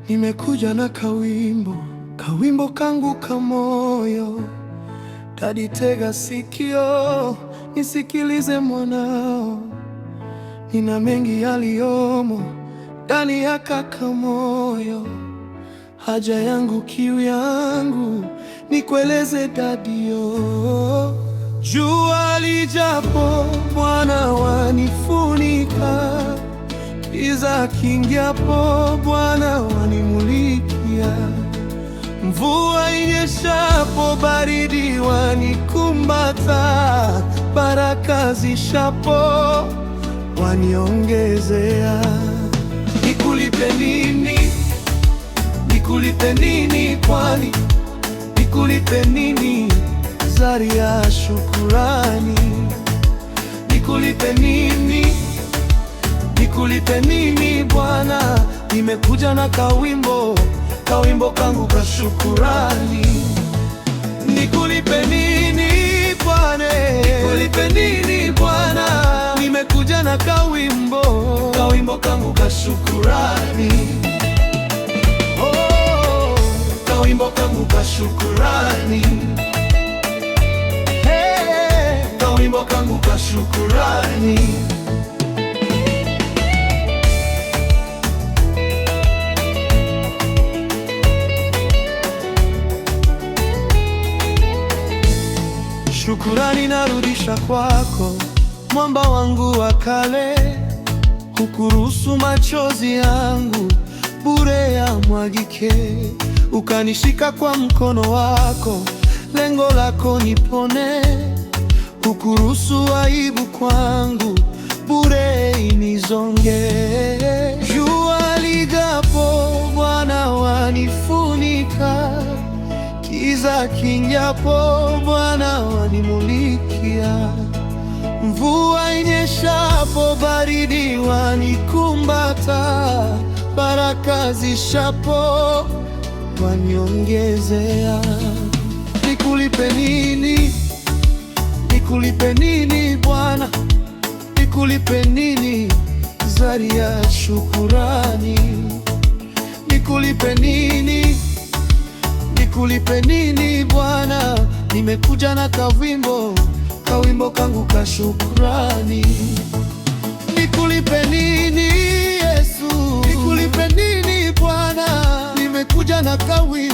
nimekuja na kawimbo kangu kamoyo. Dadi, tega sikio, nisikilize mwanao, nina mengi yaliyomo ndani ya kakamoyo. Haja yangu, kiu yangu, nikueleze dadio. Jua lijapo, Bwana wanifunika, giza kingiapo, Bwana wanimulikia. Mvua inyeshapo, baridi wanikumbata, baraka zishapo, waniongezea. Nikulipe nini? Nikulipe nini kwani? Nikulipe nini zari ya shukurani? Nikulipe nini? Nikulipe nini Bwana? Nimekuja na kawimbo kangu ka shukurani. Nikulipe nini Bwana? Nikulipe nini Bwana? Nimekuja na kawimbo kangu ka shukurani. Oh, kawimbo kangu ka shukurani. Hey, kawimbo kangu ka shukurani. Shukurani narudisha kwako, mwamba wangu wa kale. Hukuruhusu machozi yangu bure yamwagike, ukanishika kwa mkono wako, lengo lako nipone. Hukuruhusu aibu kwangu bure inizonge. Jua lijapo, Bwana wanifunika, giza kingiapo, Bwana wanimulikia. Mvua inyeshapo, baridi wanikumbata, baraka zishapo, waniongezea. Nikulipe nini? Nikulipe nini Bwana? Nikulipe nini zari ya shukurani? Nikulipe nini? Nikulipe nini Bwana? Nimekuja na kawimbo kangu ka shukurani. Nikulipe nini Yesu? Nikulipe nini Bwana? Nimekuja na kawimbo